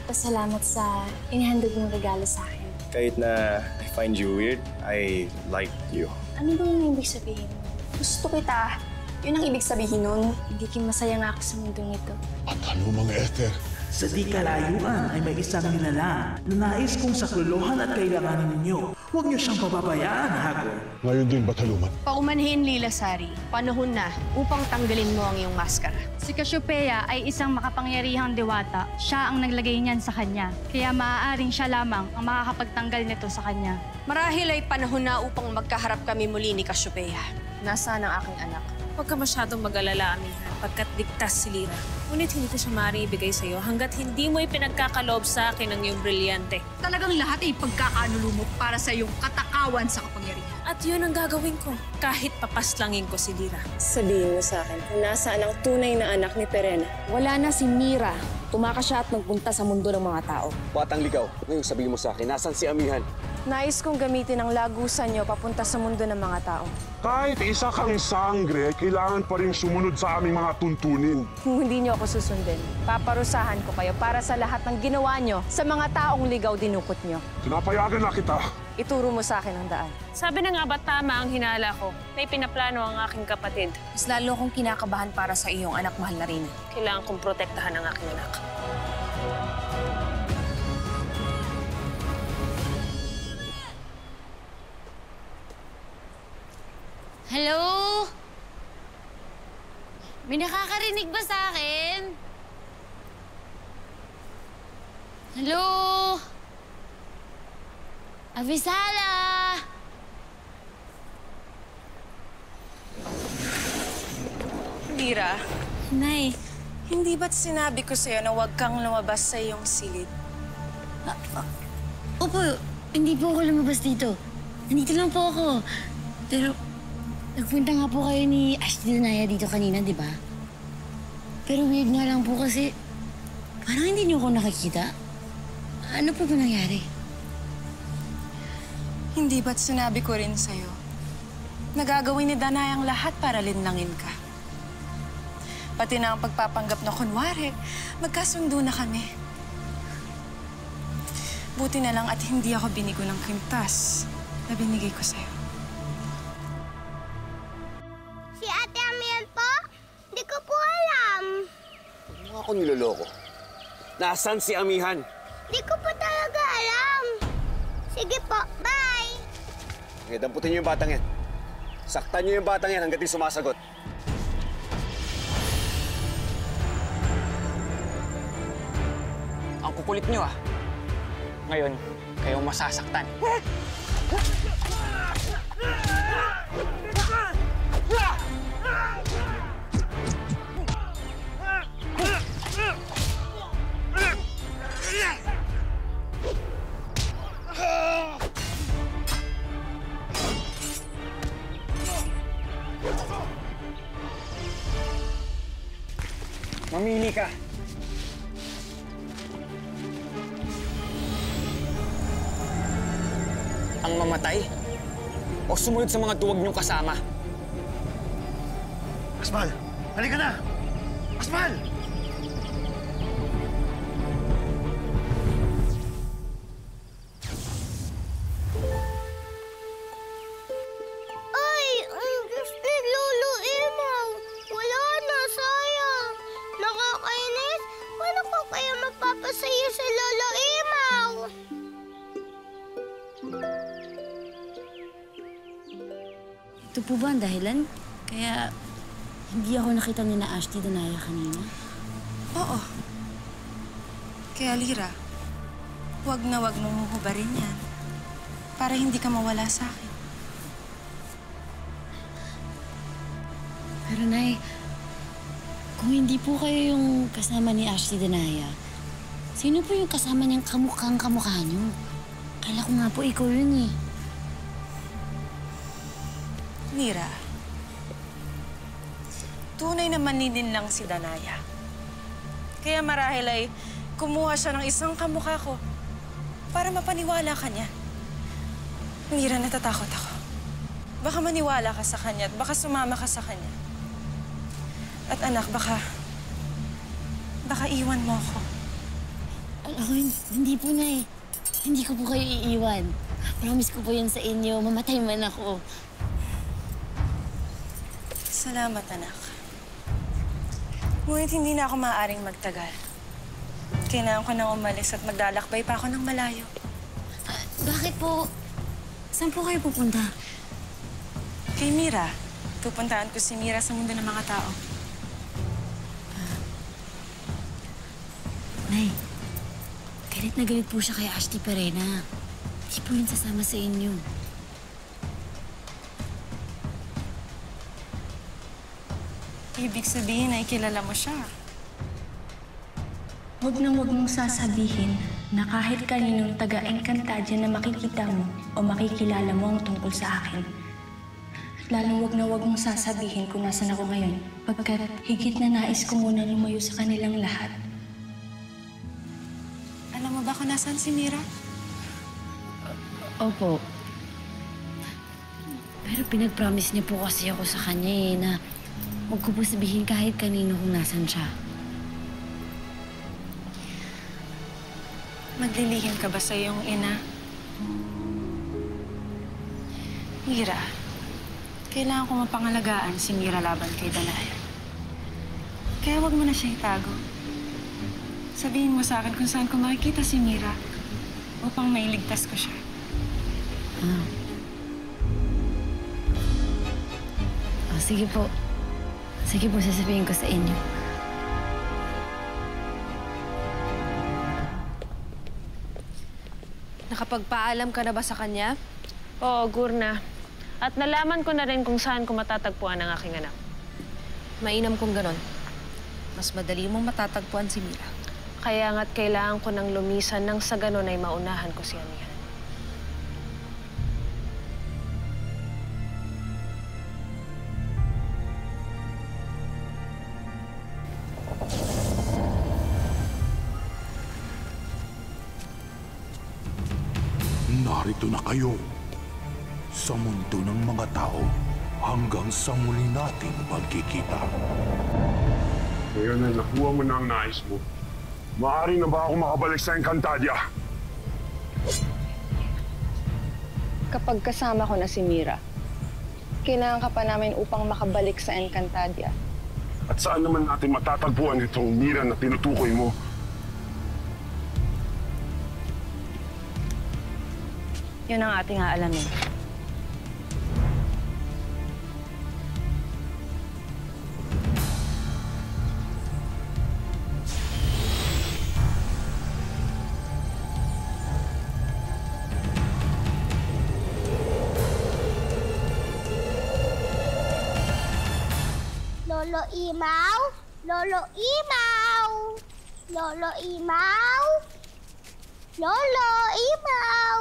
magpasalamat sa inihandog mong regalo sa akin. Kahit na I find you weird, I like you. Ano ba yung ibig sabihin? Gusto kita. Yun ang ibig sabihin nun. Nagiging masaya nga ako sa mundong ito. At ano mga Esther? Sa di kalayuan ay may isang nilalang na nais kong saklolohan at kailanganin ninyo. Huwag niyo siyang pababayaan, Hagor. Ngayon din Bataluman. Paumanhin, Lila Sari. Panahon na upang tanggalin mo ang iyong maskara. Si Cassiopeia ay isang makapangyarihang diwata. Siya ang naglagay niyan sa kanya. Kaya maaaring siya lamang ang makakapagtanggal nito sa kanya. Marahil ay panahon na upang magkaharap kami muli ni Cassiopeia. Nasaan ang aking anak? Huwag ka masyadong mag-alala, Amihan, pagkat ligtas si Lyra. Ngunit hindi ko siya maaaring ibigay sa'yo hanggat hindi mo ipinagkakaloob sa akin ang iyong brilyante. Talagang lahat ay pagkakanulo mo para sa iyong katakawan sa kapangyarihan. At yun ang gagawin ko, kahit papaslangin ko si Lyra. Sabihin mo sa akin kung nasaan ang tunay na anak ni Perena. Wala na si Mira. Tumakas siya at nagpunta sa mundo ng mga tao. Batang ligaw, ngayon sabihin mo sa akin, nasan si Amihan? Nais kong gamitin ang lagusan niyo papunta sa mundo ng mga tao. Kahit isa kang sangre, kailangan pa rin sumunod sa aming mga tuntunin. Kung hindi niyo ako susundin, paparusahan ko kayo para sa lahat ng ginawa niyo sa mga taong ligaw dinukot niyo. Pinapayagan na kita. Ituro mo sa akin ang daan. Sabi na nga ba tama ang hinala ko na ipinaplano ang aking kapatid? Mas lalo kong kinakabahan para sa iyong anak mahal na rin. Kailangan kong protektahan ang aking anak. Hello? May nakakarinig ba sa akin? Hello? Avisala! Lyra, Nay, hindi ba't sinabi ko sa'yo na huwag kang lumabas sa iyong silid? opo, hindi po ako lumabas dito. Nandito lang po ako. Pero, nagpunta nga po kayo ni Ashley Danaya dito kanina, di ba? Pero weird nga lang po kasi, parang hindi niyo ako nakikita. Ano po ba nangyari? Hindi ba't sinabi ko rin sa'yo? Nagagawin ni Danay ang lahat para linlangin ka. Pati na ang pagpapanggap na kunwari, magkasundo na kami. Buti na lang at hindi ako binigo ng kwintas na binigay ko sa'yo. Si Ate Amihan po? Hindi ko po alam. Huwag mo ako niloloko. Nasaan si Amihan? Hindi ko po talaga alam. Sige po, bye! Okay, damputin niyo yung batang yan. Saktan niyo yung batang yan hanggat di sumasagot. Ang kukulit niyo ah. Ngayon, kayo masasaktan. Mamili ka. Ang mamatay o sumunod sa mga duwag niyong kasama. Asmal, halika na! Asmal! Ay, ang Diyos ni Lolo Imaw. Wala na, sayang. Nakakainis. Paano ko kaya magpapasaya sa Lolo Imaw? Ito po ba ang dahilan? Kaya hindi ako nakita ni na Ashley Danaya kanina? Oo. Kaya Lyra, huwag na huwag mong huhubarin yan para hindi ka mawala sa akin. Pero Nay, kung hindi po kayo yung kasama ni Ashley Danaya, sino po yung kasama niyang kamukhang-kamukha niyo? Kala ko nga po ikaw yun eh. Lyra, tunay na maninin lang si Danaya. Kaya marahil ay kumuha siya ng isang kamukha ko para mapaniwala ka niya. Lyra, natatakot ako. Baka maniwala ka sa kanya at baka sumama ka sa kanya. At anak, baka iwan mo ako. Ako, hindi po na eh. Hindi ko po kayo iiwan. Promise ko po yun sa inyo. Mamatay man ako. Salamat, anak. Ngunit hindi na ako maaaring magtagal. Kailangan ko nang umalis at maglalakbay pa ako ng malayo. Bakit po? Saan po kayo pupunta? Kay Mira. Pupuntaan ko si Mira sa mundo ng mga tao. Nay, galit na galit po siya kay Ashley Perena. Hindi po yun sasama sa inyo. Ibig sabihin ay kilala mo siya. Huwag mong sasabihin na kahit kaninong taga-Encantadia na makikita mo o makikilala mo ang tungkol sa akin. At lalong huwag mong sasabihin kung nasan ako ngayon, pagkat higit na nais ko muna lumayo sa kanilang lahat. Alam mo ba kung nasaan si Mira? Opo. Pero pinag-promise niya po kasi ako sa kanya eh, na huwag ko po sabihin kahit kanino kung nasan siya. Maglilihim ka ba sa iyong ina? Mira, kailangan ko mapangalagaan si Mira laban kay Danaya. Kaya huwag mo na siya itago. Sabihin mo sa akin kung saan ko makikita si Mira upang mailigtas ko siya. Sige po. Sige po, sasabihin ko sa inyo. Nakapagpaalam ka na ba sa kanya? Oo, Gurna. At nalaman ko na rin kung saan ko matatagpuan ang aking anak. Mainam kung ganon. Mas madali mong matatagpuan si Mira. Kaya nga't kailangan ko ng lumisan nang sa ganon ay maunahan ko si Amihan. Narito na kayo sa mundo ng mga tao hanggang sa muli nating pagkikita. Ngayon na nakuha mo na ang nais mo, maaari na ba ako makabalik sa Encantadia? Kapag kasama ko na si Mira, kailangan ka pa namin upang makabalik sa Encantadia. At saan naman natin matatagpuan itong Mira na tinutukoy mo? Yun ang ating aalamin. Lolo Imaw? Lolo Imaw? Lolo Imaw? Lolo Imaw?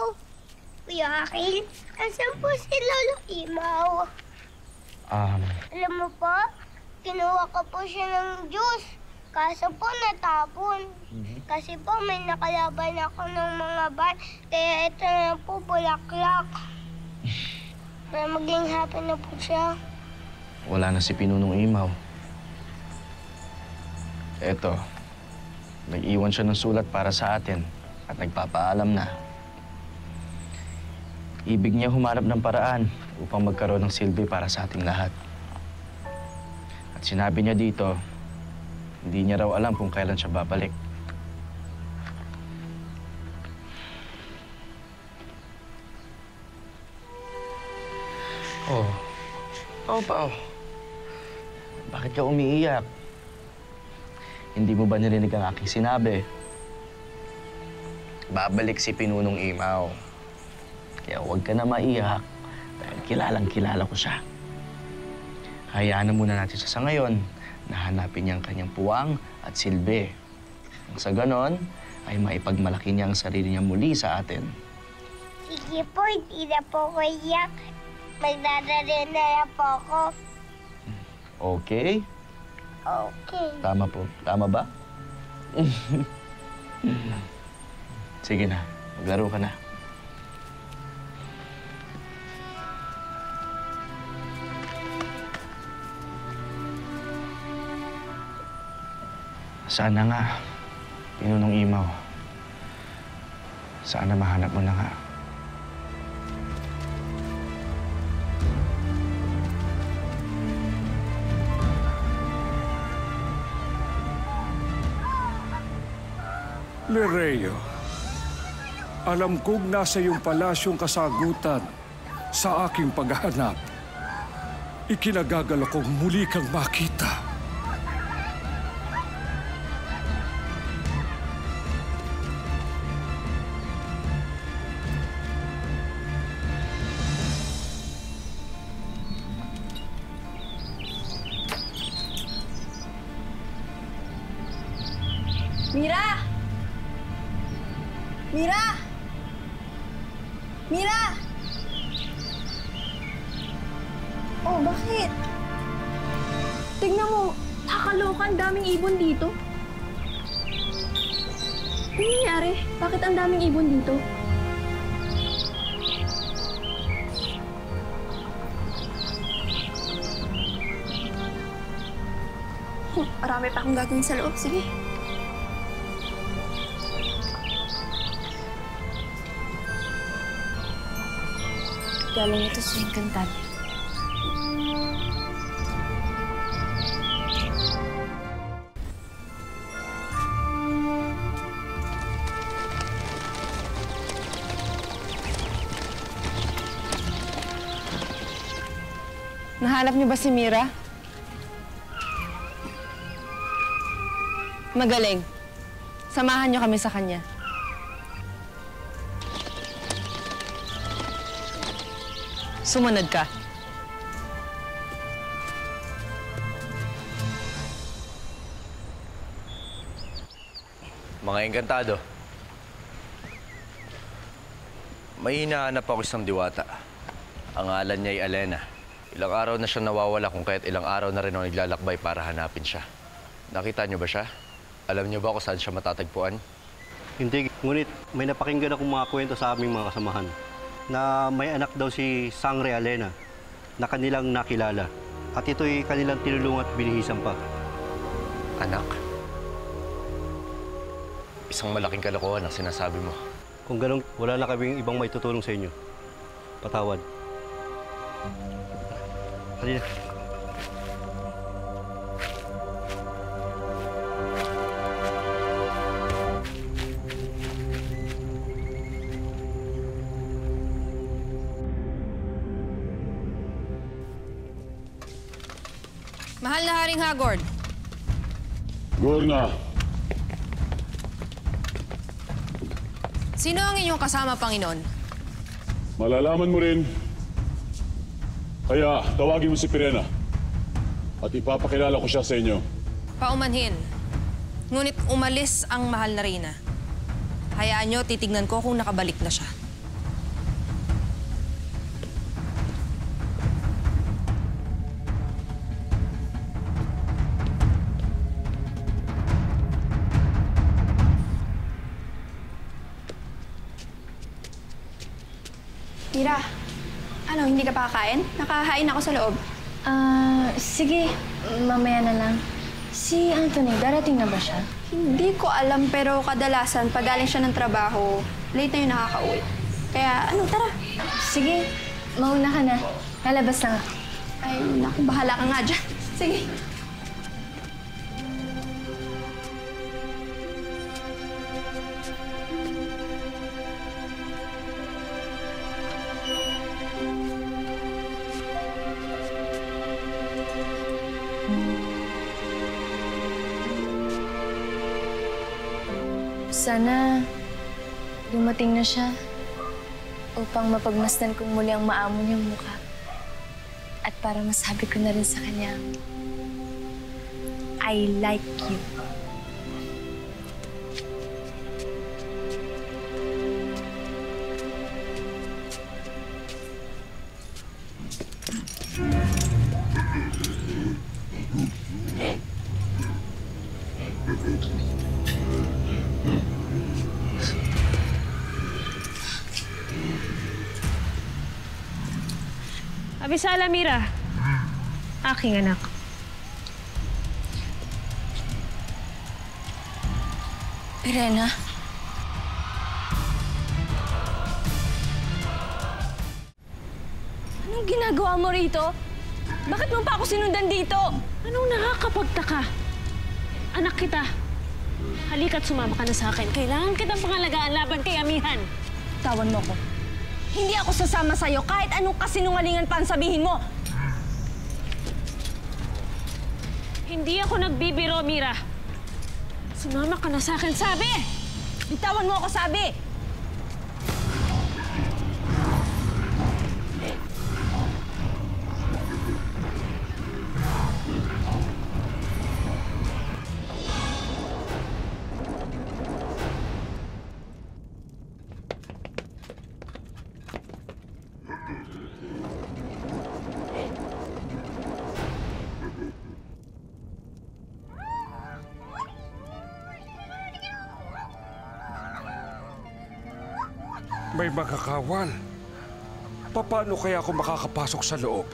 Kuya Akin, asan po si Lolo Imaw? Alam mo po, kinuha ko po siya ng juice. Kaso po natapon. Kasi po may nakalaban ako ng mga bar. Kaya ito na po bulaklak. Para maging happy na po siya. Wala na si Pinunong Imaw. Eto, nag-iwan siya ng sulat para sa atin at nagpapaalam na. Ibig niya humarap ng paraan upang magkaroon ng silbi para sa ating lahat. At sinabi niya dito, hindi niya raw alam kung kailan siya babalik. Oh, Pao. Bakit ka umiiyak? Hindi mo ba narinig ang aking sinabi? Babalik si Pinunong Imaw. Kaya huwag ka na maiyak dahil kilalang-kilala ko siya. Hayaan na muna natin siya sa ngayon na hanapin niya ang kanyang puwang at silbi. Nang sa ganon, ay maipagmalaki niya ang sarili niya muli sa atin. Sige po, hindi na po ko iyak. Magdadali na po ako. Okay? Okay. Tama po. Tama ba? Sige na, maglaro ka na. Sana nga, Pinunong Imaw, Sana mahanap mo na nga. Mireya, alam kong nasa iyong palasyong kasagutan sa aking paghahanap. Ikinagagal akong muli kang makita. Mira! Mira! Mira! Oh, bakit? Tignan mo, nakakaloka, ang daming ibon dito. Ano nangyari? Bakit ang daming ibon dito? Marami pa akong gagawin sa loob. Sige. Galing ito sa Encantadia. Nahanap niyo ba si Mira? Magaling. Samahan niyo kami sa kanya. Sumunod ka. Mga engkantado, may hinahanap ako isang diwata. Ang ngalan niya ay Alena. Ilang araw na siya nawawala kung kaya't ilang araw na rin ako naglalakbay para hanapin siya. Nakita niyo ba siya? Alam niyo ba kung saan siya matatagpuan? Hindi, ngunit may napakinggan akong mga kwento sa aming mga kasamahan na may anak daw si Sangre Alena na kanilang nakilala. At ito'y kanilang tinulungan at binihisan pa. Anak? Isang malaking kalokohan ang sinasabi mo. Kung ganun, wala na kaming ibang may tutulong sa inyo. Patawad. Halina. Mahal na Haring Hagord. Gorna. Sino ang inyong kasama, Panginoon? Malalaman mo rin. Kaya tawagin mo si Pirena at ipapakilala ko siya sa inyo. Paumanhin. Ngunit umalis ang mahal na Reyna. Hayaan nyo, titignan ko kung nakabalik na siya. Mira, ano, hindi ka pa kakain? Nakahain ako sa loob. Sige. Mamaya na lang. Si Anthony, darating na ba siya? Hindi ko alam, pero kadalasan, pag galing siya ng trabaho, late na yung nakaka-uwi. Kaya, ano, tara. Sige, mauna ka na. Lalabas na nga. Ay, naku, bahala ka nga dyan. Sige. Sana dumating na siya upang mapagmasdan kong muli ang maamo niyang mukha. At para masabi ko na rin sa kanya, I like you. Abisala, Mira. Aking anak. Irena? Anong ginagawa mo rito? Bakit mo pa ako sinundan dito? Anong nakakapagtaka? Anak kita. Halika't sumama ka na sa akin. Kailangan kitang pangalagaan laban kay Amihan. Tawan mo ko. Hindi ako sasama sa'yo kahit anong kasinungalingan pa ang sabihin mo. Hindi ako nagbibiro, Mira. Sumama ka na sa akin, sabi! Bitawan mo ako, sabi! May mga kawal. Paano kaya ako makakapasok sa loob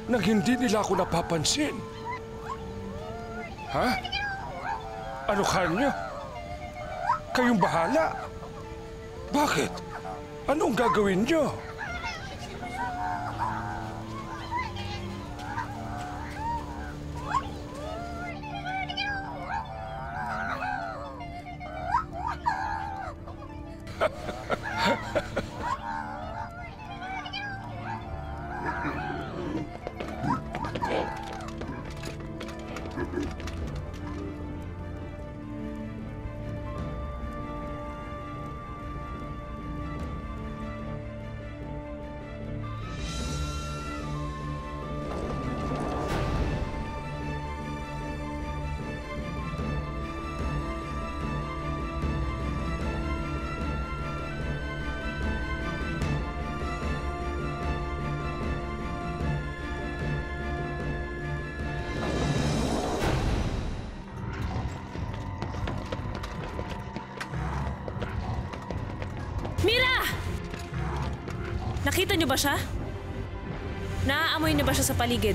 nang hindi nila ako napapansin? Ha? Ano kanyo? Kayong bahala. Bakit? Anong gagawin nyo? Mira! Nakita niyo ba siya? Naaamoy niyo ba siya sa paligid?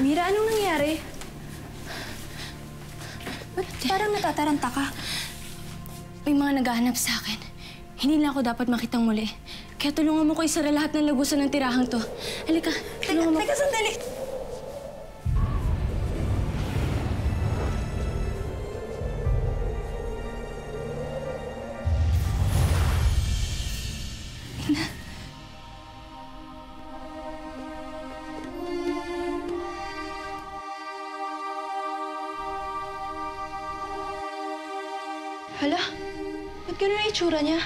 Mira, anong nangyari? Ba't parang natataranta ka? May mga naghahanap sa akin. Hindi na ako dapat makitang muli. Kaya tulungan mo ko isara lahat ng lagusan ng tirahang to. Halika, tulungan mo. Teka, sandali! Hala, ba't gano'n ang itsura niya?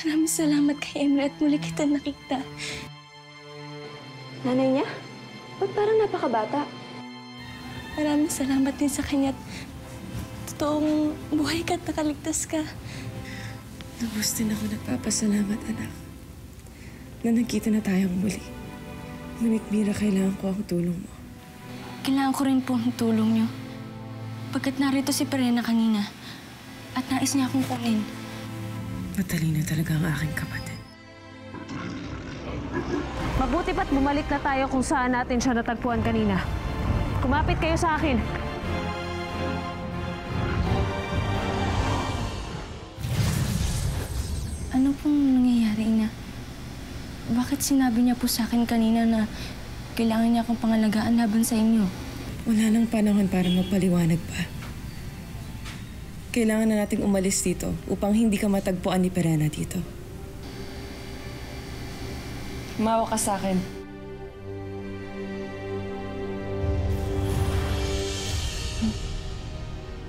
Maraming salamat kay Emre at muli kita nakita. Nanay niya? Ba't parang napakabata? Maraming salamat din sa kanya at totoong buhay ka at nakaligtas ka. Lubos din ako nagpapasalamat, anak. Na nagkita na tayong muli. Ngunit, Mira, kailangan ko ang tulong mo. Kailangan ko rin po ang tulong niyo. Pagkat narito si Perena kanina at nais niya akong kunin. Matalino talaga ang aking kapatid. Mabuti pa't bumalik na tayo kung saan natin siya natagpuan kanina. Kumapit kayo sa akin. Ano pong nangyayari, Ina? Bakit sinabi niya po sa akin kanina na kailangan niya akong pangalagaan laban sa inyo? Wala nang panahon para magpaliwanag pa. Kailangan na nating umalis dito upang hindi ka matagpuan ni Perena dito. Humawa ka sa akin.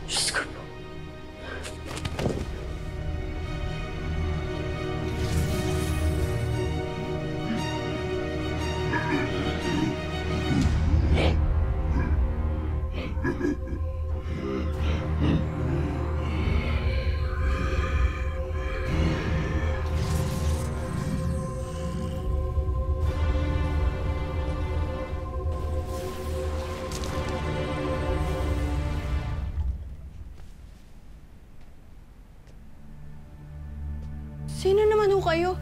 Diyos ko po. Sino naman ho kayo?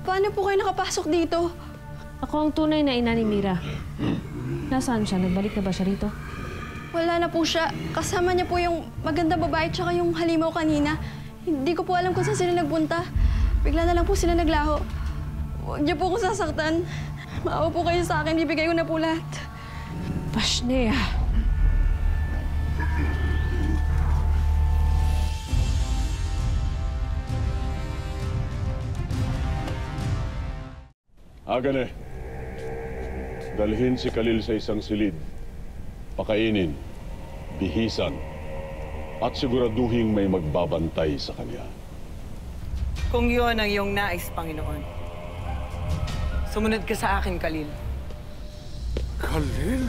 Paano po kayo nakapasok dito? Ako ang tunay na ina ni Mira. Nasaan siya? Nagbalik na ba siya rito? Wala na po siya. Kasama niya po yung magandang babae tsaka yung halimaw kanina. Hindi ko po alam kung saan sila nagpunta. Bigla na lang po sila naglaho. Huwag niyo po akong sasaktan. Maawa po kayo sa akin. Ibigay ko na po lahat. Pasnea. Agane, dalhin si Khalil sa isang silid, pakainin, bihisan, at siguraduhing may magbabantay sa kanya. Kung yun ang iyong nais, Panginoon, sumunod ka sa akin, Khalil. Khalil?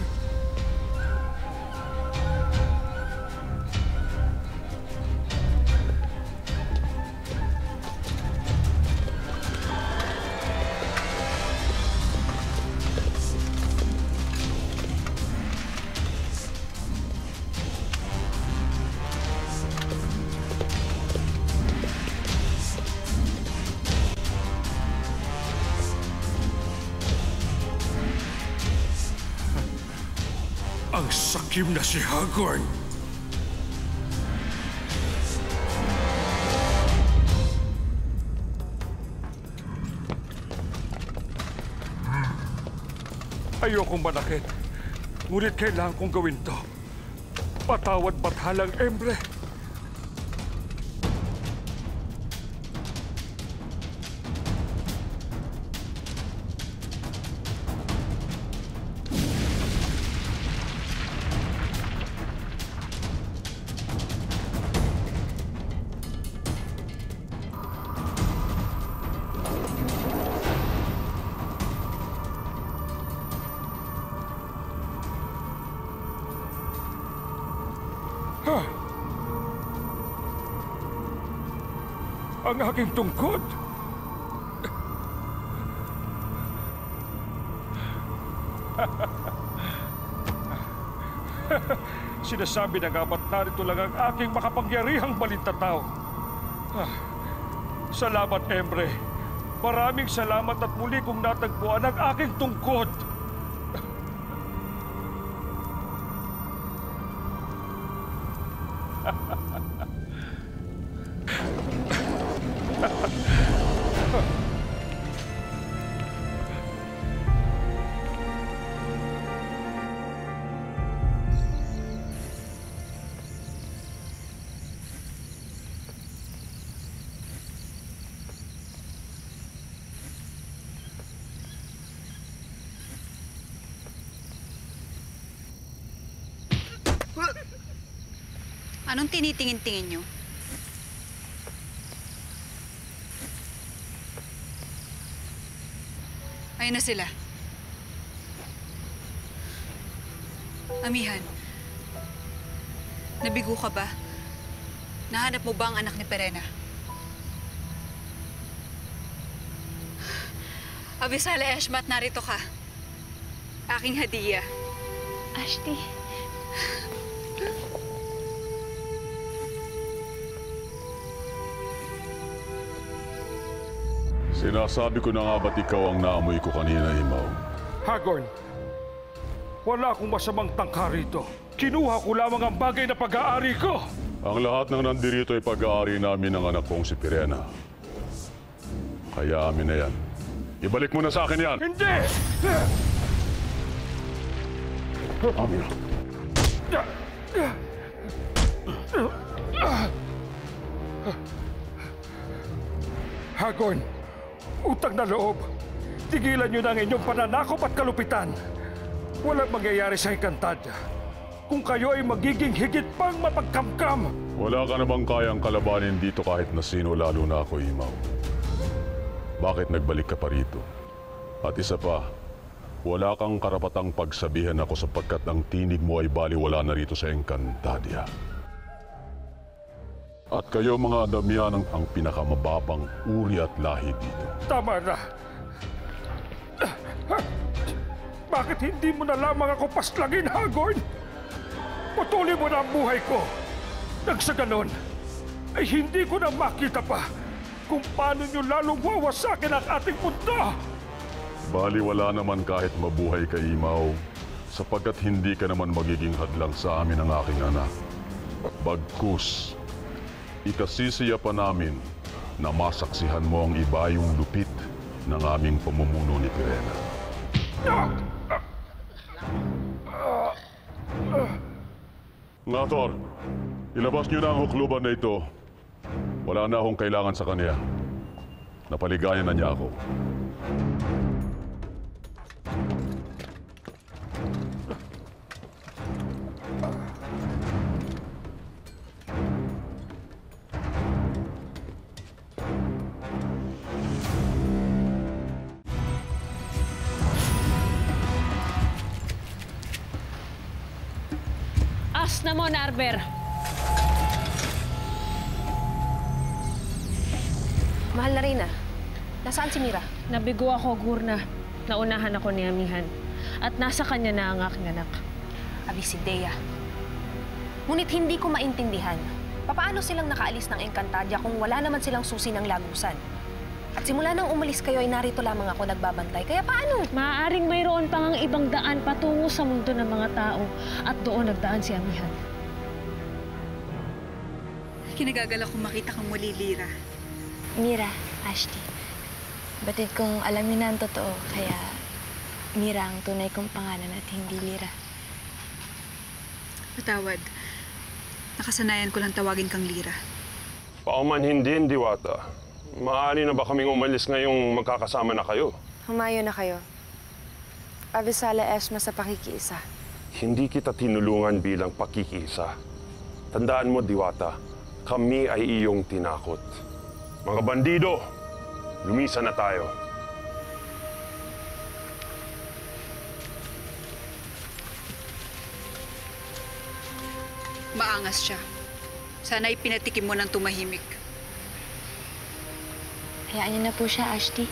Ang sakim na si Hagorn! Ayokong manakit. Ngunit kailangan kong gawin to. Patawad bathalang Emre. Ang aking tungkod! Sinasabi na nga ba't narito lang ang aking makapangyarihang balintataw. Salamat, Emre. Maraming salamat at muli kong natagpuan ang aking tungkod. Anong tinitingin-tingin niyo? Ayun na sila. Amihan, nabigo ka ba? Nahanap mo ba ang anak ni Perena? Abisale Eshmat, narito ka. Aking hadiya. Ashti. Sinasabi ko na nga ba't ikaw ang naamoy ko kanina, Imaw? Hagorn, wala akong masamang tangka rito. Kinuha ko lamang ang bagay na pag-aari ko. Ang lahat ng nandirito ay pag-aari namin ng anak kong si Pirena. Kaya amin na yan. Ibalik mo na sa akin yan! Hindi! Amin. Hagorn, utang na loob. Tigilan niyo na ang inyong pananakop at kalupitan. Walang mangyayari sa Encantadia kung kayo ay magiging higit pang mapagkamkam. Wala ka namang kayang kalabanin dito kahit na sino, lalo na ako, Imaw. Bakit nagbalik ka pa rito? At isa pa, wala kang karapatang pagsabihan ako sapagkat ang tinig mo ay baliwala na rito sa Encantadia. At kayo mga Damian ang pinakamababang uri at lahi dito. Tama na. Bakit hindi mo na lamang ako paslagin, Hagorn? Patuloy mo na ang buhay ko. Nang sa ganon, ay hindi ko na makita pa kung paano nyo lalong wawasakin ang ating mundo. Baliwala naman kahit mabuhay ka, Imaw, sapagkat hindi ka naman magiging hadlang sa amin ang aking anak. Bagkus, ikasisiya pa namin na masaksihan mo ang ibayong lupit ng aming pamumuno ni Pirena. Ngator, ilabas niyo na ang hukluban na ito. Wala na akong kailangan sa kanya. Napaligayan na niya ako. As na mo, Narber. Mahal na Reyna, nasaan si Mira? Nabigo ako, Gurna. Naunahan ako ni Amihan. At nasa kanya na ang aking anak. Abi si Dea. Ngunit hindi ko maintindihan. Paano silang nakaalis ng Encantadia kung wala naman silang susi ng lagusan? At simula nang umalis kayo ay narito lamang ako nagbabantay. Kaya paano? Maaaring mayroon pang ang ibang daan patungo sa mundo ng mga tao. At doon nagdaan si Amihan. Kinagagala kong makita kang muli, Lyra. Mira, Ashley. Batid kong alamin na ang totoo, kaya Mira ang tunay kong pangalan at hindi Lyra. Patawad. Nakasanayan ko lang tawagin kang Lyra. Pauman hindi, Diwata. Maaari na ba kaming umalis ngayong magkakasama na kayo? Humayo na kayo. Abisala Esma sa pakikiisa. Hindi kita tinulungan bilang pakikiisa. Tandaan mo, Diwata, kami ay iyong tinakot. Mga bandido, lumisa na tayo. Maangas siya. Sana'y pinatikim mo ng tumahimik. Hayaan niyo na po siya, Ashley.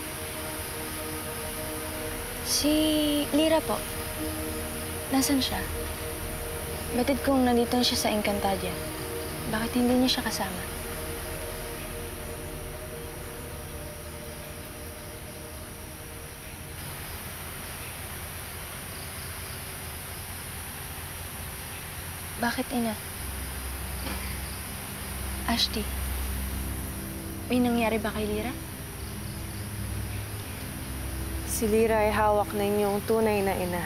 Si Lyra po. Nasaan siya? Batid kung nandito siya sa Encantadia. Bakit hindi niyo siya kasama? Bakit, Ina? Ashley, may nangyari ba kay Lyra? Si Lyra ay hawak na inyong tunay na ina.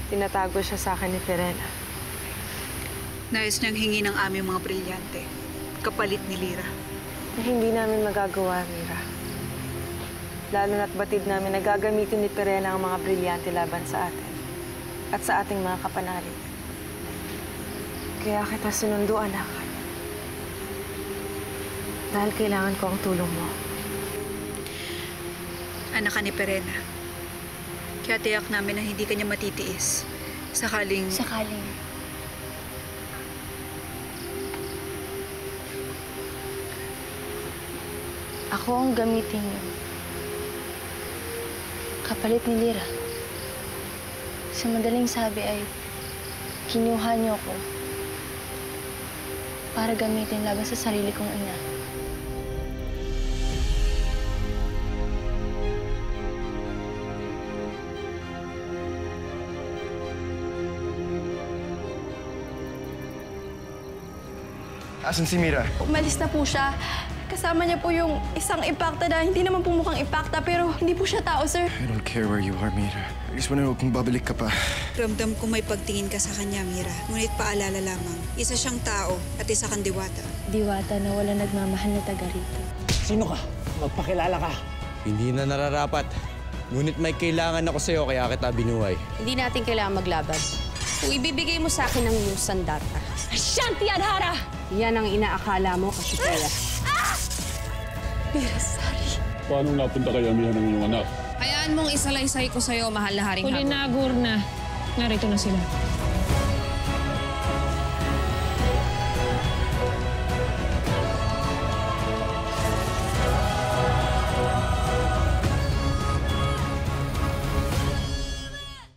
Tinatago siya sa akin ni Pirena. Nais niyang hingi ng aming mga brilyante. Kapalit ni Lyra. Hindi namin magagawa, Mira. Lalo na't batid namin na gagamitin ni Pirena ang mga brilyante laban sa atin. At sa ating mga kapanalig. Kaya kita sinundo, anak. Dahil kailangan ko ang tulong mo. Anak ka ni Pirena. Kaya tiyak namin na hindi ka niya matitiis. Sakaling... Ako ang gamitin niyo. Kapalit ni Lyra. Sa madaling sabi ay, kinuha niyo ako para gamitin laban sa sarili kong ina. Asan si Mira? Umalis na po siya. Kasama niya po yung isang impacta na hindi naman po mukhang impacta, pero hindi po siya tao, sir. I don't care where you are, Mira. I just wanna know kung babalik ka pa. Ramdam ko may pagtingin ka sa kanya, Mira. Ngunit paalala lamang, isa siyang tao at isa kang diwata. Diwata na wala nagmamahal na taga rito. Sino ka? Magpakilala ka. Hindi na nararapat. Ngunit may kailangan ako sa'yo kaya kita binuhay. Hindi natin kailangan maglaban. Kung ibibigay mo sa akin ang iyong sandata. Shanti Adhara! Yan ang inaakala mo, Kashipeya. Mira, sorry. Paano napunta kay Amihan ng iyong anak? Hayaan mong isalaysay ko sa'yo, mahal na Haring Huli Habon. na, Gurna. Narito na sila.